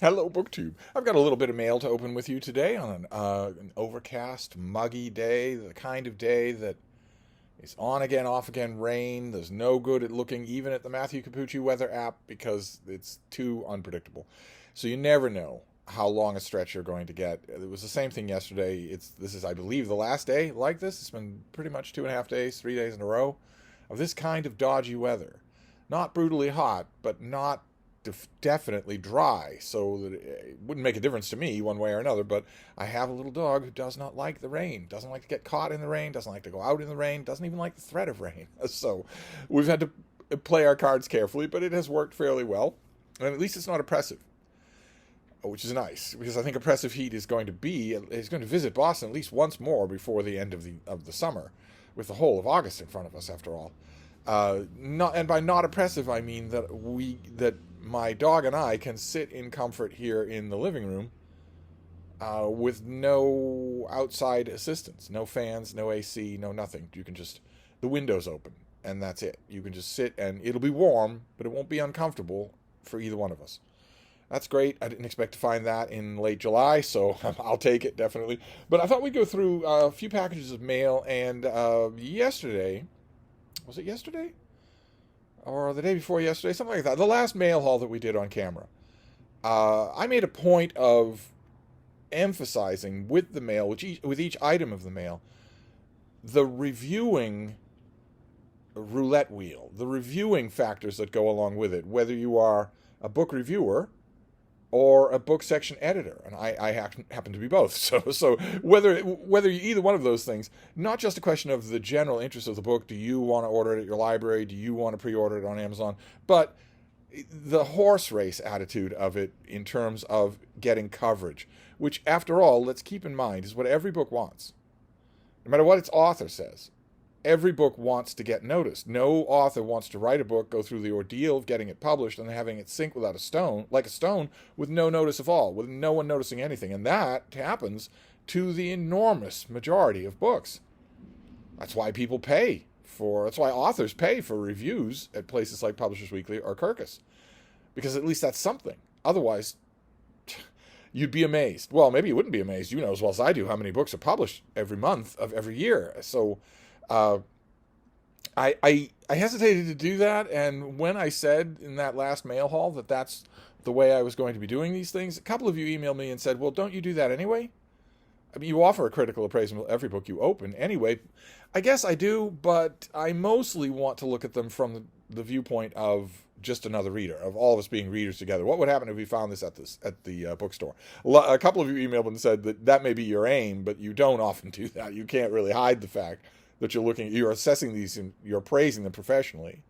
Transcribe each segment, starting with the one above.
Hello, BookTube. I've got a little bit of mail to open with you today on an overcast, muggy day, the kind of day that is on again, off again rain. There's no good at looking even at the Matthew Capucci weather app because it's too unpredictable. So you never know how long a stretch you're going to get. It was the same thing yesterday. This is, I believe, the last day like this. It's been pretty much 2.5 days, 3 days in a row of this kind of dodgy weather. Not brutally hot, but not definitely dry, so that it wouldn't make a difference to me one way or another. But I have a little dog who does not like the rain, doesn't like to get caught in the rain, doesn't like to go out in the rain, doesn't even like the threat of rain. So we've had to play our cards carefully, but it has worked fairly well, and at least it's not oppressive, which is nice, because I think oppressive heat is going to visit Boston at least once more before the end of the summer, with the whole of August in front of us after all. Not, and by not oppressive, I mean that my dog and I can sit in comfort here in the living room, with no outside assistance, no fans, no AC, no nothing. You can just, the windows open, and that's it. You can just sit, and it'll be warm, but it won't be uncomfortable for either one of us. That's great. I didn't expect to find that in late July, so I'll take it, definitely. But I thought we'd go through a few packages of mail, and yesterday, was it yesterday? Or the day before yesterday, something like that. The last mail haul that we did on camera. I made a point of emphasizing with the mail, with each item of the mail, the reviewing roulette wheel, the reviewing factors that go along with it, whether you are a book reviewer or a book section editor, and I happen to be both. So whether you either one of those things, not just a question of the general interest of the book. Do you want to order it at your library? Do you want to pre-order it on Amazon? But the horse race attitude of it in terms of getting coverage, which, after all, let's keep in mind, is what every book wants, no matter what its author says. Every book wants to get noticed. No author wants to write a book, go through the ordeal of getting it published, and having it sink without a stone, like a stone, with no notice of all, with no one noticing anything. And that happens to the enormous majority of books. That's why that's why authors pay for reviews at places like Publishers Weekly or Kirkus, because at least that's something. Otherwise, you'd be amazed. Well, maybe you wouldn't be amazed. You know as well as I do how many books are published every month of every year. So I hesitated to do that, and when I said in that last mail haul that that's the way I was going to be doing these things, a couple of you emailed me and said, well, don't you do that anyway? I mean, you offer a critical appraisal of every book you open anyway. I guess I do, but I mostly want to look at them from the viewpoint of just another reader, of all of us being readers together. What would happen if we found this at the bookstore? A couple of you emailed and said that may be your aim, but you don't often do that. You can't really hide the fact that you're assessing these and you're appraising them professionally.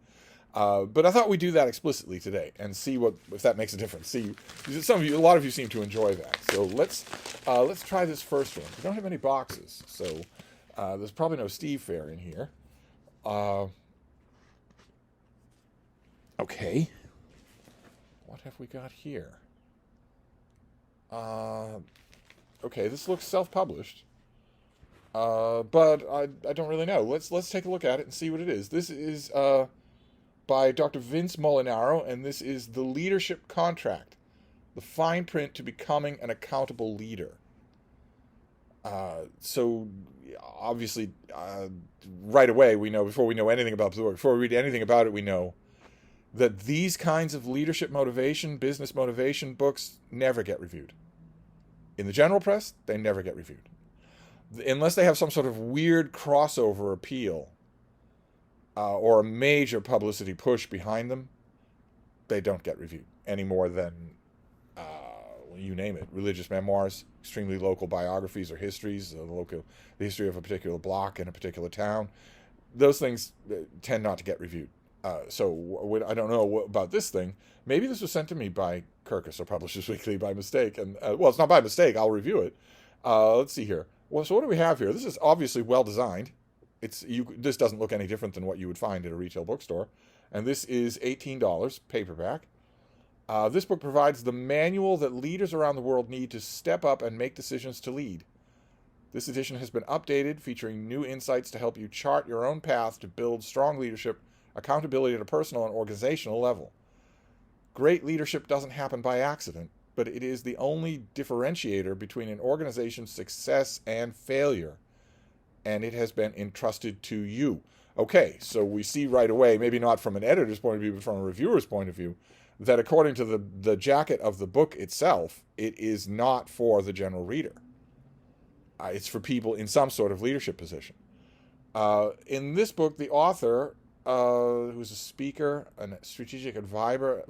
But I thought we'd do that explicitly today and see if that makes a difference. See, a lot of you seem to enjoy that. So let's try this first one. We don't have any boxes, so there's probably no Steve Fair in here. Okay, what have we got here? Okay, this looks self-published. But I don't really know. Let's take a look at it and see what it is. This is by Dr. Vince Molinaro, and this is The Leadership Contract, the fine print to becoming an accountable leader. So obviously, right away we know, before we know anything about the book, before we read anything about it, we know that these kinds of leadership motivation, business motivation books never get reviewed. In the general press, they never get reviewed. Unless they have some sort of weird crossover appeal or a major publicity push behind them, they don't get reviewed any more than, you name it, religious memoirs, extremely local biographies or histories, the history of a particular block in a particular town. Those things tend not to get reviewed. So I don't know about this thing. Maybe this was sent to me by Kirkus or Publishers Weekly by mistake. And well, it's not by mistake. I'll review it. Let's see here. Well, so what do we have here? This is obviously well designed. This doesn't look any different than what you would find at a retail bookstore. And this is $18, paperback. This book provides the manual that leaders around the world need to step up and make decisions to lead. This edition has been updated, featuring new insights to help you chart your own path to build strong leadership, accountability at a personal and organizational level. Great leadership doesn't happen by accident. but it is the only differentiator between an organization's success and failure, and it has been entrusted to you. Okay, so we see right away, maybe not from an editor's point of view, but from a reviewer's point of view, that according to the jacket of the book itself, it is not for the general reader. It's for people in some sort of leadership position. In this book, the author, who's a speaker, a strategic advisor,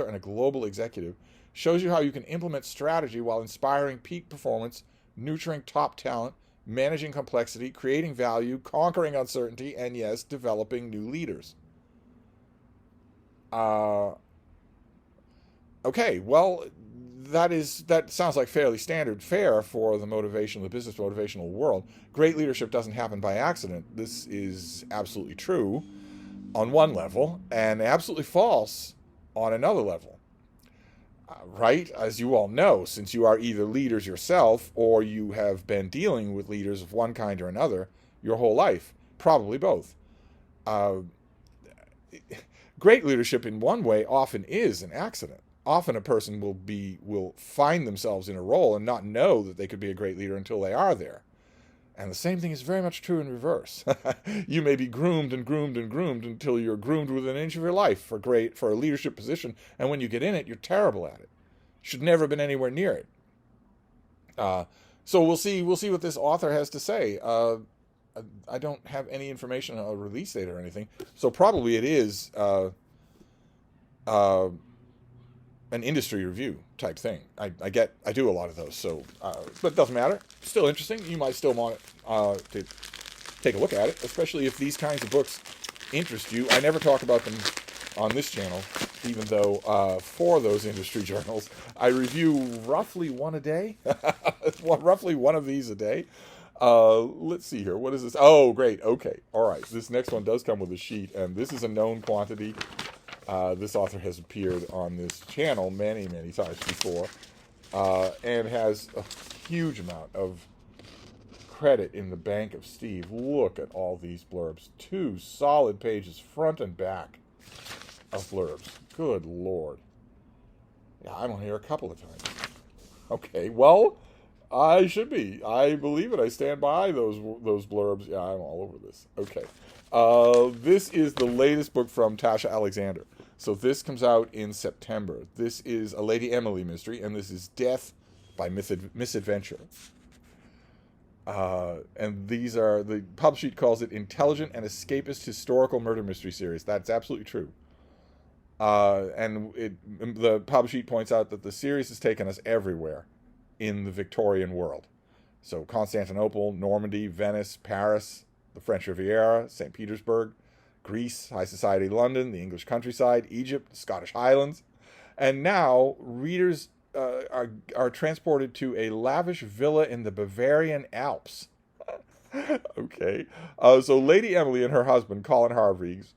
and a global executive, shows you how you can implement strategy while inspiring peak performance, nurturing top talent, managing complexity, creating value, conquering uncertainty, and yes, developing new leaders. Okay, well, that sounds like fairly standard fare for the business motivational world. Great leadership doesn't happen by accident. This is absolutely true on one level and absolutely false on another level. Right? As you all know, since you are either leaders yourself or you have been dealing with leaders of one kind or another your whole life, probably both. Great leadership in one way often is an accident. Often a person will find themselves in a role and not know that they could be a great leader until they are there. And the same thing is very much true in reverse. You may be groomed and groomed and groomed until you're groomed within an inch of your life for a leadership position, and when you get in it, you're terrible at it. You should never have been anywhere near it. So we'll see what this author has to say. I don't have any information on a release date or anything, so probably it is an industry review type thing. I do a lot of those, so but it doesn't matter. Still interesting. You might still want to take a look at it, especially if these kinds of books interest you. I never talk about them on this channel, even though for those industry journals, I review roughly one a day, roughly one of these a day. Let's see here. What is this? Oh, great. Okay. All right. This next one does come with a sheet, and this is a known quantity. This author has appeared on this channel many, many times before, and has a huge amount of credit in the bank of Steve. Look at all these blurbs. 2 solid pages, front and back, of blurbs. Good Lord. Yeah, I'm on here a couple of times. Okay, well, I should be. I believe it. I stand by those blurbs. Yeah, I'm all over this. Okay. This is the latest book from Tasha Alexander. So this comes out in September. This is a Lady Emily mystery, and this is Death by Misadventure. And these are, the pub sheet calls it intelligent and escapist historical murder mystery series. That's absolutely true. And the pub sheet points out that the series has taken us everywhere in the Victorian world. So Constantinople, Normandy, Venice, Paris, the French Riviera, St. Petersburg, Greece, high society London, the English countryside, Egypt, the Scottish Highlands. And now readers are transported to a lavish villa in the Bavarian Alps. Okay. So Lady Emily and her husband, Colin Hargreaves,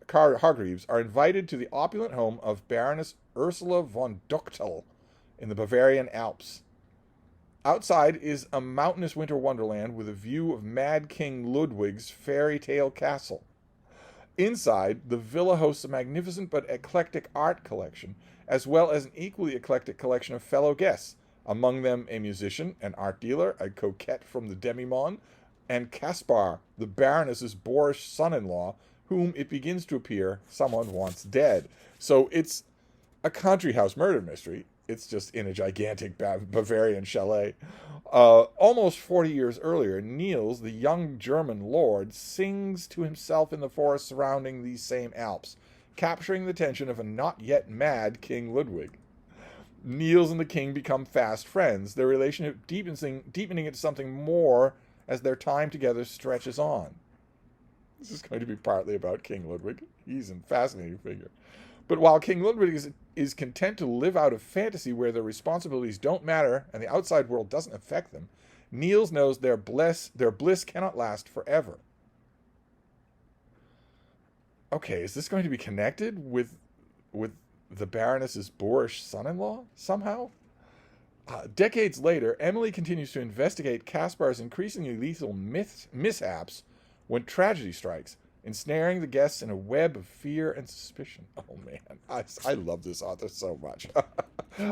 are invited to the opulent home of Baroness Ursula von Duchtel in the Bavarian Alps. Outside is a mountainous winter wonderland with a view of Mad King Ludwig's fairy tale castle. Inside, the villa hosts a magnificent but eclectic art collection, as well as an equally eclectic collection of fellow guests, among them a musician, an art dealer, a coquette from the demi-monde, and Caspar, the Baroness's boorish son-in-law, whom it begins to appear someone wants dead. So it's a country house murder mystery. It's just in a gigantic Bavarian chalet. Almost 40 years earlier, Niels, the young German lord, sings to himself in the forest surrounding these same Alps, capturing the attention of a not yet mad King Ludwig. Niels and the king become fast friends, their relationship deepening into something more as their time together stretches on. This is going to be partly about King Ludwig. He's a fascinating figure. But while King Ludwig is content to live out of fantasy where their responsibilities don't matter and the outside world doesn't affect them, Niels knows their bliss cannot last forever. Okay, is this going to be connected with the Baroness's boorish son-in-law somehow? Decades later, Emily continues to investigate Caspar's increasingly lethal mishaps when tragedy strikes, ensnaring the guests in a web of fear and suspicion. Oh man, I love this author so much.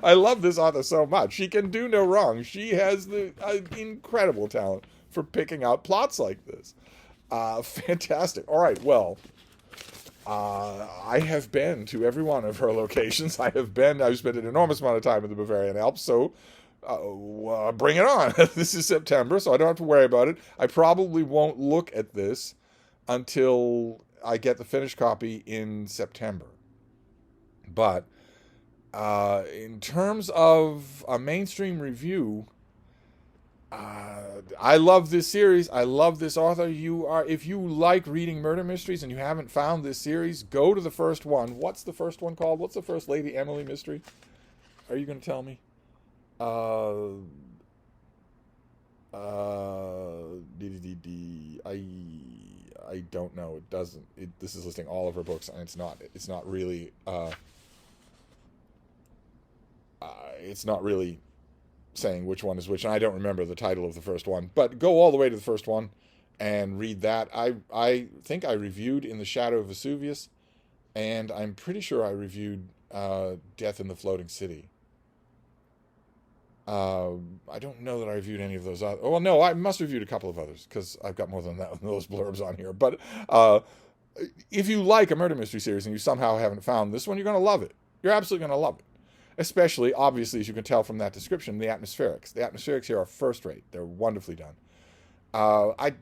I love this author so much. She can do no wrong. She has the incredible talent for picking out plots like this. Fantastic. All right, well, I have been to every one of her locations. I've spent an enormous amount of time in the Bavarian Alps, so bring it on. This is September, so I don't have to worry about it. I probably won't look at this until I get the finished copy in September. But in terms of a mainstream review, I love this series. I love this author. If you like reading murder mysteries and you haven't found this series, go to the first one. What's the first one called? What's the first Lady Emily mystery? Are you going to tell me? I don't know. It doesn't. This is listing all of her books, and it's not really. It's not really saying which one is which, and I don't remember the title of the first one. But go all the way to the first one and read that. I think I reviewed In the Shadow of Vesuvius, and I'm pretty sure I reviewed Death in the Floating City. I don't know that I reviewed any of those. Well, no, I must have reviewed a couple of others because I've got more than those blurbs on here. But if you like a murder mystery series and you somehow haven't found this one, you're going to love it. You're absolutely going to love it. Especially, obviously, as you can tell from that description, the atmospherics. The atmospherics here are first rate. They're wonderfully done. I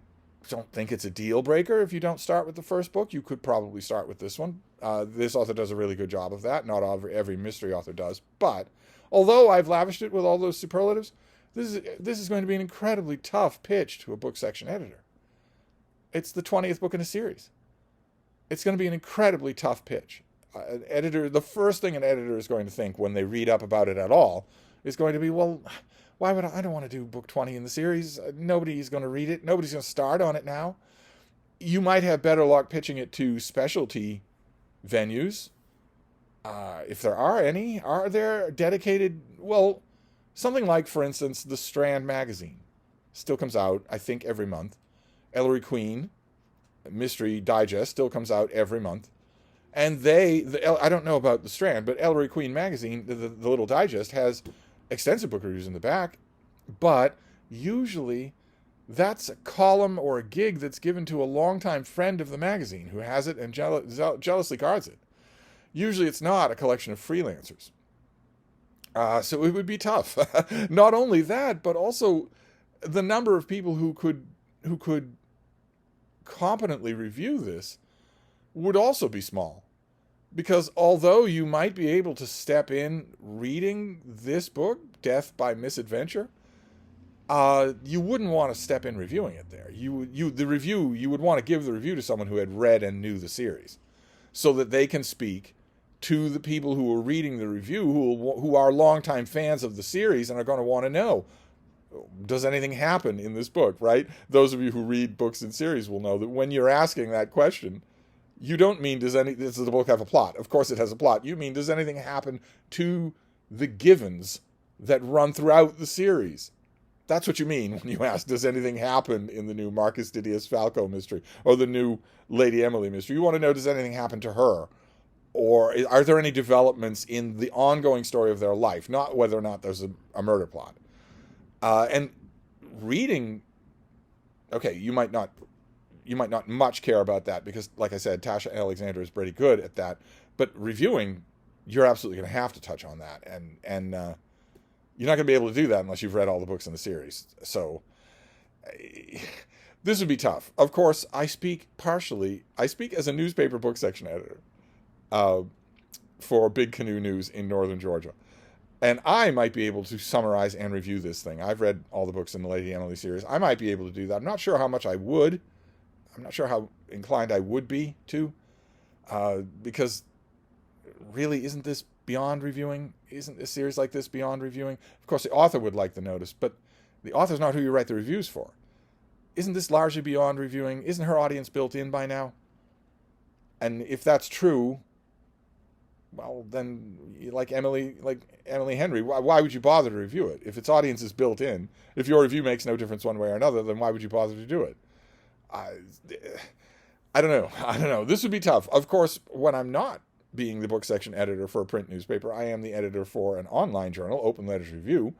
don't think it's a deal breaker if you don't start with the first book. You could probably start with this one. This author does a really good job of that. Not every mystery author does. But although I've lavished it with all those superlatives, this is going to be an incredibly tough pitch to a book section editor. It's the 20th book in a series. It's going to be an incredibly tough pitch. An editor, the first thing an editor is going to think when they read up about it at all is going to be, well, why would I don't want to do book 20 in the series. Nobody's going to read it. Nobody's going to start on it now. You might have better luck pitching it to specialty venues. If there are any, are there dedicated, well, something like, for instance, the Strand magazine still comes out, I think, every month. Ellery Queen Mystery Digest still comes out every month. And I don't know about the Strand, but Ellery Queen magazine, the little digest, has extensive book reviews in the back. But usually that's a column or a gig that's given to a longtime friend of the magazine who has it and jealously guards it. Usually it's not a collection of freelancers. So it would be tough. Not only that, but also the number of people who could competently review this would also be small. Because although you might be able to step in reading this book, Death by Misadventure, you wouldn't want to step in reviewing it there. You would want to give the review to someone who had read and knew the series, so that they can speak to the people who are reading the review, who are longtime fans of the series and are going to want to know, does anything happen in this book, right? Those of you who read books in series will know that when you're asking that question, you don't mean, does the book have a plot? Of course it has a plot. You mean, does anything happen to the givens that run throughout the series? That's what you mean when you ask, does anything happen in the new Marcus Didius Falco mystery or the new Lady Emily mystery? You want to know, does anything happen to her? Or are there any developments in the ongoing story of their life? Not whether or not there's a murder plot. And reading, okay, you might not much care about that because, like I said, Tasha Alexander is pretty good at that. But reviewing, you're absolutely going to have to touch on that. And you're not going to be able to do that unless you've read all the books in the series. So this would be tough. Of course, I speak as a newspaper book section editor for Big Canoe News in northern Georgia. And I might be able to summarize and review this thing. I've read all the books in the Lady Emily series. I might be able to do that. I'm not sure how much I would. I'm not sure how inclined I would be to. Because really, isn't this beyond reviewing? Isn't a series like this beyond reviewing? Of course, the author would like the notice, but the author's not who you write the reviews for. Isn't this largely beyond reviewing? Isn't her audience built in by now? And if that's true, well, then, like Emily Henry, why would you bother to review it? If its audience is built in, if your review makes no difference one way or another, then why would you bother to do it? I don't know. I don't know. This would be tough. Of course, when I'm not being the book section editor for a print newspaper, I am the editor for an online journal, Open Letters Review.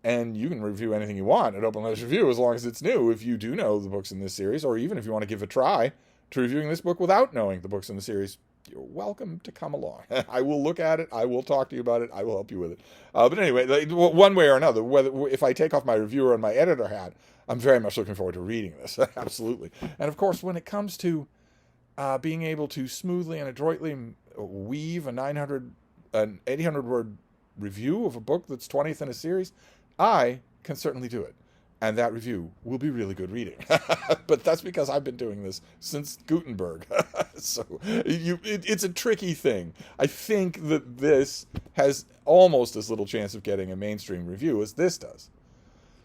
And you can review anything you want at Open Letters Review as long as it's new, if you do know the books in this series, or even if you want to give a try to reviewing this book without knowing the books in the series. You're welcome to come along. I will look at it. I will talk to you about it. I will help you with it. But anyway, one way or another, whether if I take off my reviewer and my editor hat, I'm very much looking forward to reading this. Absolutely. And of course, when it comes to being able to smoothly and adroitly weave an 800 word review of a book that's 20th in a series, I can certainly do it. And that review will be really good reading. But that's because I've been doing this since Gutenberg. So it's a tricky thing. I think that this has almost as little chance of getting a mainstream review as this does.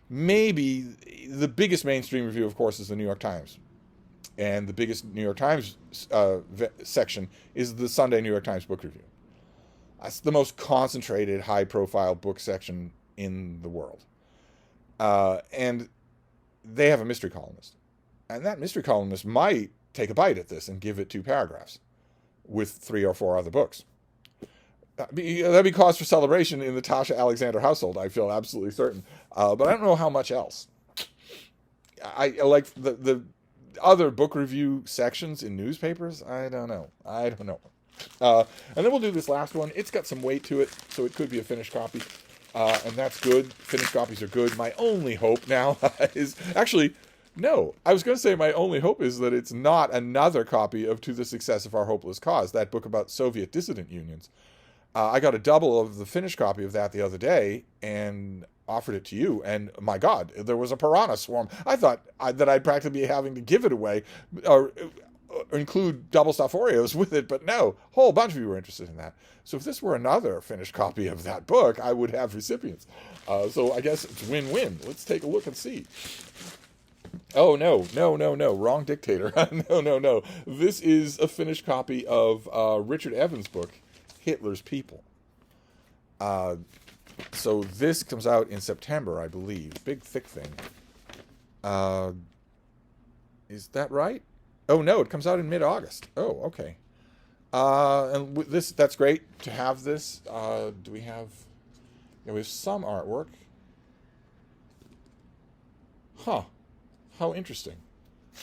Maybe the biggest mainstream review, of course, is the New York Times. And the biggest New York Times section is the Sunday New York Times Book Review. That's the most concentrated, high-profile book section in the world. And they have a mystery columnist. And that mystery columnist might take a bite at this and give it 2 paragraphs with 3 or 4 other books. That'd be cause for celebration in the Tasha Alexander household, I feel absolutely certain. But I don't know how much else. I like the other book review sections in newspapers. I don't know. And then we'll do this last one. It's got some weight to it, so it could be a finished copy. And that's good. Finished copies are good. My only hope now is... Actually, no. I was going to say my only hope is that it's not another copy of To the Success of Our Hopeless Cause, that book about Soviet dissident unions. I got a double of the finished copy of that the other day and offered it to you. And my God, there was a piranha swarm. I thought that I'd practically be having to give it away or include double stuffed Oreos with it. But no, a whole bunch of you were interested in that. So if this were another finished copy of that book, I would have recipients. So I guess it's win-win. Let's take a look and see. Oh, no. Wrong dictator. No. This is a finished copy of Richard Evans' book, Hitler's People. So this comes out in September, I believe. Big, thick thing. Is that right? Oh, no, it comes out in mid-August. Oh, okay. And with this, that's great to have this. Do we have... Yeah, we have some artwork. Huh. How interesting.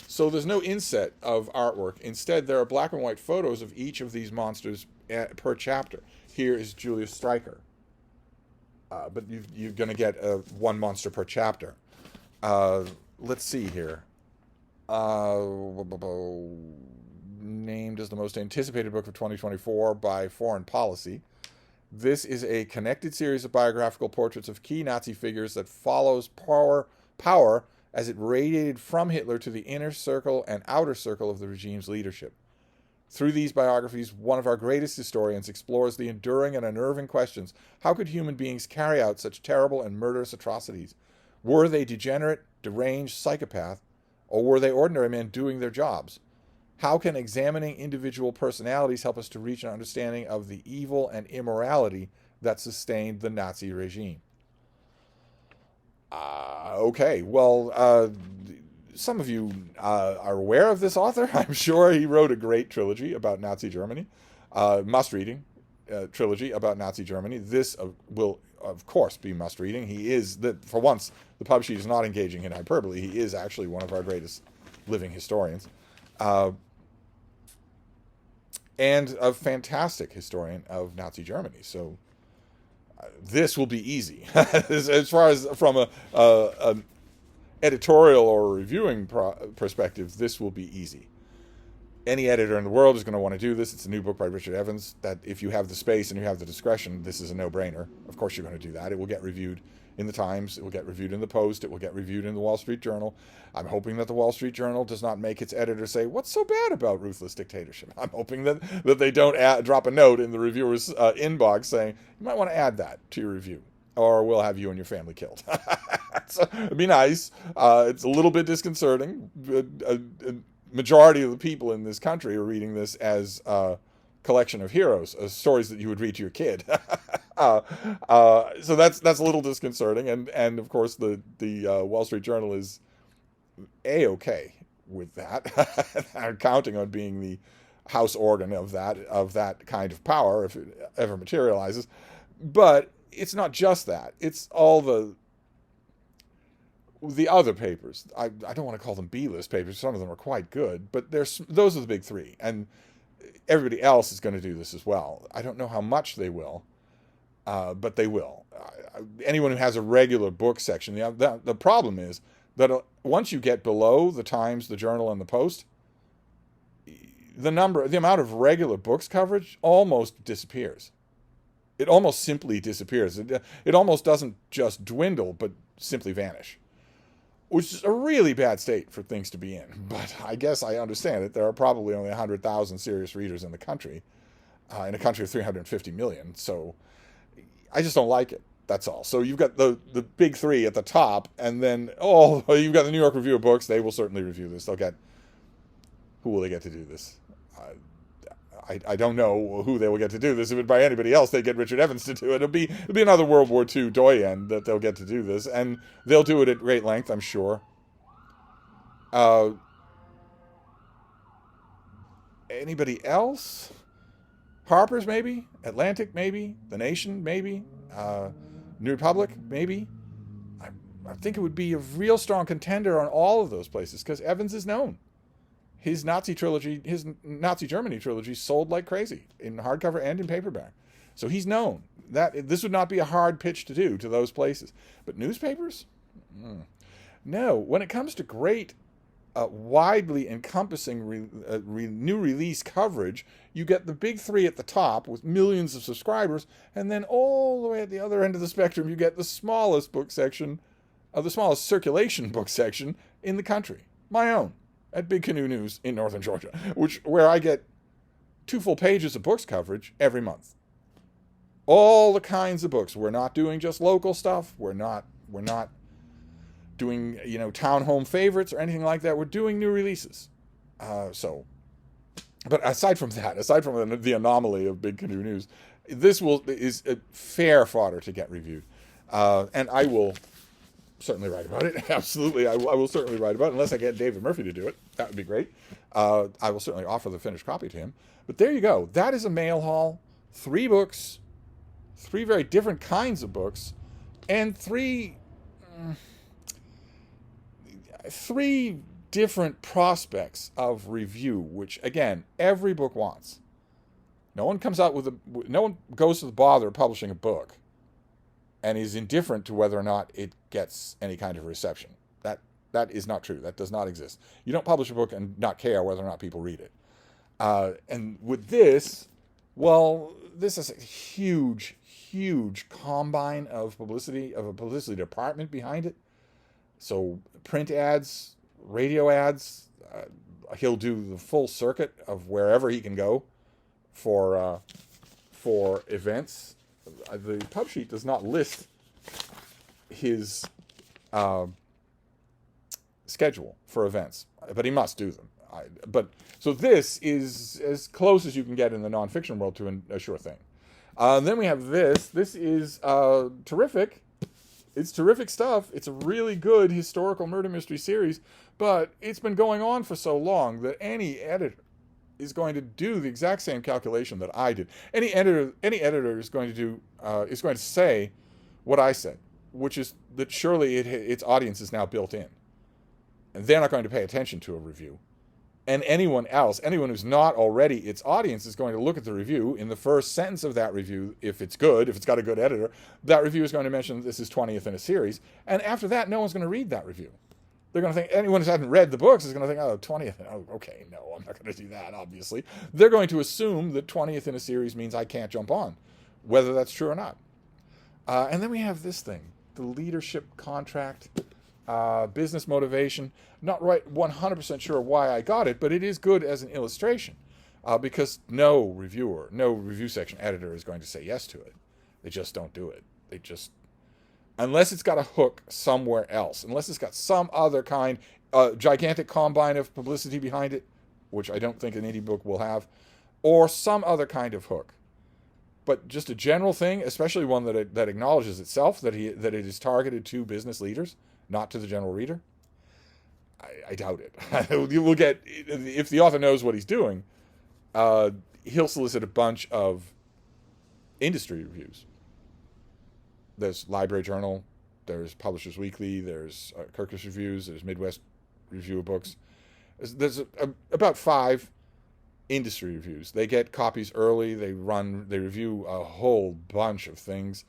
So there's no inset of artwork. Instead, there are black and white photos of each of these monsters per chapter. Here is Julius Streicher. But you're going to get one monster per chapter. Let's see here. Named as the most anticipated book of 2024 by Foreign Policy. This is a connected series of biographical portraits of key Nazi figures that follows power as it radiated from Hitler to the inner circle and outer circle of the regime's leadership. Through these biographies, one of our greatest historians explores the enduring and unnerving questions. How could human beings carry out such terrible and murderous atrocities? Were they degenerate, deranged, psychopath, or were they ordinary men doing their jobs? How can examining individual personalities help us to reach an understanding of the evil and immorality that sustained the Nazi regime? Okay, well, some of you are aware of this author. I'm sure he wrote a great trilogy about Nazi Germany, must-reading trilogy about Nazi Germany. This will, of course, be must-reading. He is, for once, the pub sheet is not engaging in hyperbole. He is actually one of our greatest living historians. And a fantastic historian of Nazi Germany. So this will be easy. As far as from a editorial or reviewing perspective, this will be easy. Any editor in the world is going to want to do this. It's a new book by Richard Evans that if you have the space and you have the discretion, this is a no-brainer. Of course you're going to do that. It will get reviewed in the Times. It will get reviewed in the Post. It will get reviewed in the Wall Street Journal. I'm hoping that the Wall Street Journal does not make its editor say, what's so bad about ruthless dictatorship? I'm hoping that they don't drop a note in the reviewer's inbox saying, you might want to add that to your review, or we'll have you and your family killed. So, it'd be nice. It's a little bit disconcerting. A majority of the people in this country are reading this as a collection of heroes, stories that you would read to your kid. So that's a little disconcerting. And of course, the Wall Street Journal is A-okay with that. I'm counting on being the house organ of that kind of power if it ever materializes. But it's not just that. It's all the other papers. I don't want to call them B-list papers. Some of them are quite good, but those are the big three, and everybody else is going to do this as well. I don't know how much they will, but they will. Anyone who has a regular book section, the problem is that once you get below the Times, the Journal, and the Post, the amount of regular books coverage almost disappears. It almost simply disappears. It almost doesn't just dwindle, but simply vanish, which is a really bad state for things to be in. But I guess I understand it. There are probably only 100,000 serious readers in the country, in a country of 350 million. So I just don't like it. That's all. So you've got the big three at the top, and then you've got the New York Review of Books. They will certainly review this. Who will they get to do this? I don't know who they will get to do this. If it by anybody else, they get Richard Evans to do it. It'll be another World War II doyen that they'll get to do this, and they'll do it at great length, I'm sure. Anybody else? Harper's, maybe. Atlantic, maybe. The Nation, maybe. New Republic, maybe. I think it would be a real strong contender on all of those places because Evans is known. His Nazi Germany trilogy sold like crazy in hardcover and in paperback. So he's known. That this would not be a hard pitch to do to those places. But newspapers? No. When it comes to great, widely encompassing new release coverage, you get the big three at the top with millions of subscribers, and then all the way at the other end of the spectrum, you get the smallest book section, the smallest circulation book section in the country. My own. At Big Canoe News in Northern Georgia, where I get 2 full pages of books coverage every month. All the kinds of books. We're not doing just local stuff. We're not doing town home favorites or anything like that. We're doing new releases. But aside from the anomaly of Big Canoe News, this is a fair fodder to get reviewed, and I will certainly write about it. Absolutely, I will certainly write about it, unless I get David Murphy to do it. That would be great. I will certainly offer the finished copy to him. But there you go. That is a mail haul. 3 books, 3 very different kinds of books, and 3 different prospects of review, which, again, every book wants. No one goes to the bother of publishing a book and is indifferent to whether or not it gets any kind of reception. That is not true. That does not exist. You don't publish a book and not care whether or not people read it. And with this, this is a huge, huge combine of publicity, of a publicity department behind it. So print ads, radio ads, he'll do the full circuit of wherever he can go for events. The pub sheet does not list his schedule for events, but he must do them. So this is as close as you can get in the nonfiction world to a sure thing. Then we have this. This is terrific. It's terrific stuff. It's a really good historical murder mystery series, but it's been going on for so long that any editor is going to do the exact same calculation that I did. Any editor is going to say what I said, which is that surely its audience is now built in, and they're not going to pay attention to a review. And anyone who's not already its audience, is going to look at the review. In the first sentence of that review, if it's good, if it's got a good editor, that review is going to mention this is 20th in a series. And after that, no one's going to read that review. They're going to think, anyone who hasn't read the books is going to think, 20th. Oh, okay, no, I'm not going to do that, obviously. They're going to assume that 20th in a series means I can't jump on, whether that's true or not. And then we have this thing, the leadership contract, business motivation. Not right 100% sure why I got it, but it is good as an illustration, because no review section editor is going to say yes to it. They just don't do it. Unless it's got a hook somewhere else, unless it's got some other kind, gigantic combine of publicity behind it, which I don't think an indie book will have, or some other kind of hook. But just a general thing, especially one that acknowledges itself, that it is targeted to business leaders, not to the general reader. I doubt it. You will get, if the author knows what he's doing, he'll solicit a bunch of industry reviews. There's Library Journal, there's Publishers Weekly, there's Kirkus Reviews, there's Midwest Review of Books. There's about 5 industry reviews. They get copies early. They review a whole bunch of things.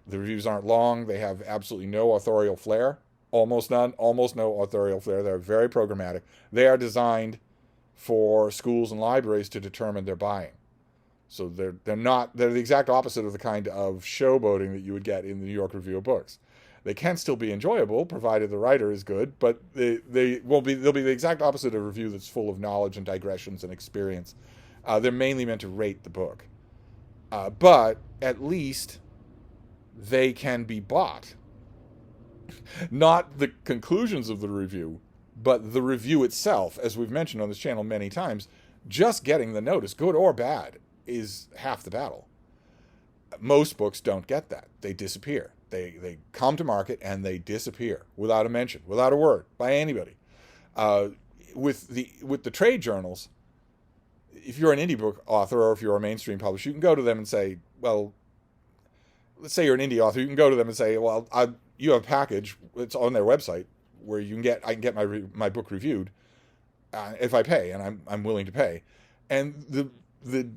The reviews aren't long. They have absolutely no authorial flair. Almost none. Almost no authorial flair. They're very programmatic. They are designed for schools and libraries to determine their buying. So they're the exact opposite of the kind of showboating that you would get in the New York Review of Books. They can still be enjoyable, provided the writer is good, but they'll be the exact opposite of a review that's full of knowledge and digressions and experience. They're mainly meant to rate the book. But at least they can be bought. Not the conclusions of the review, but the review itself, as we've mentioned on this channel many times. Just getting the notice, good or bad, is half the battle. Most books don't get that. They disappear. They come to market and they disappear without a mention, without a word by anybody. With the trade journals, if you're an indie book author or if you're a mainstream publisher, you can go to them and say, well, let's say you're an indie author, you can go to them and say, well, you have a package, it's on their website where I can get my book reviewed if I pay, and I'm willing to pay. And the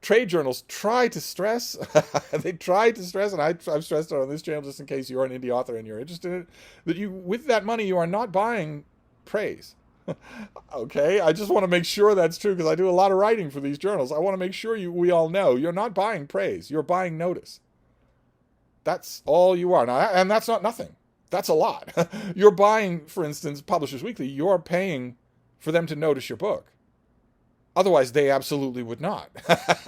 trade journals try to stress, and I've stressed it on this channel just in case you're an indie author and you're interested in it, that with that money you are not buying praise. Okay, I just want to make sure that's true because I do a lot of writing for these journals. I want to make sure we all know you're not buying praise, you're buying notice. That's all you are. Now, and that's not nothing. That's a lot. You're buying, for instance, Publishers Weekly, you're paying for them to notice your book. Otherwise, they absolutely would not.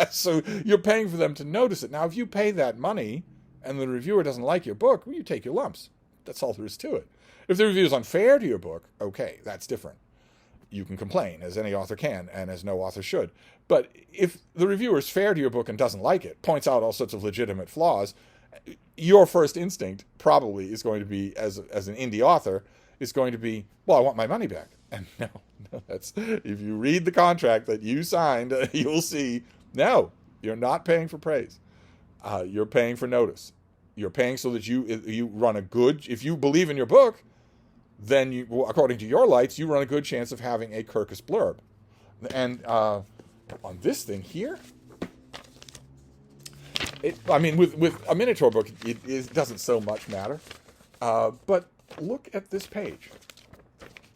So you're paying for them to notice it. Now, if you pay that money and the reviewer doesn't like your book, well, you take your lumps. That's all there is to it. If the review is unfair to your book, okay, that's different. You can complain, as any author can, and as no author should. But if the reviewer is fair to your book and doesn't like it, points out all sorts of legitimate flaws, your first instinct probably is going to be, as an indie author, is going to be, well, I want my money back. And no, that's, if you read the contract that you signed, you'll see, no, you're not paying for praise. You're paying for notice. You're paying so that you run a good, if you believe in your book, then you, according to your lights, you run a good chance of having a Kirkus blurb. And on this thing here, with a Minotaur book, it doesn't so much matter. But look at this page.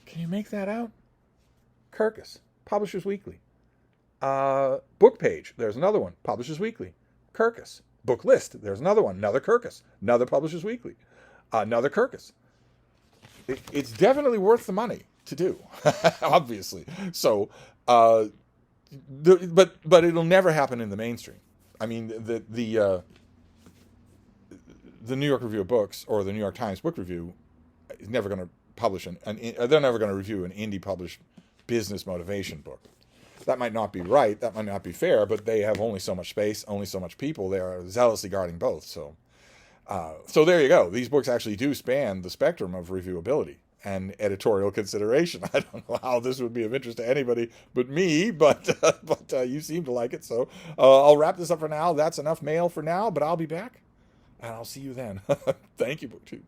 Can you make that out? Kirkus, Publishers Weekly. Book page, there's another one, Publishers Weekly. Kirkus. Book list, there's another one, another Kirkus. Another Publishers Weekly. Another Kirkus. It's definitely worth the money to do, obviously. So, but it'll never happen in the mainstream. I mean, the New York Review of Books or the New York Times Book Review is never going to publish they're never going to review an indie published business motivation book. That might not be right, that might not be fair, but they have only so much space, only so much people. They are zealously guarding both. So there you go. These books actually do span the spectrum of reviewability and editorial consideration. I don't know how this would be of interest to anybody but me, but you seem to like it. So I'll wrap this up for now. That's enough mail for now, but I'll be back, and I'll see you then. Thank you, BookTube.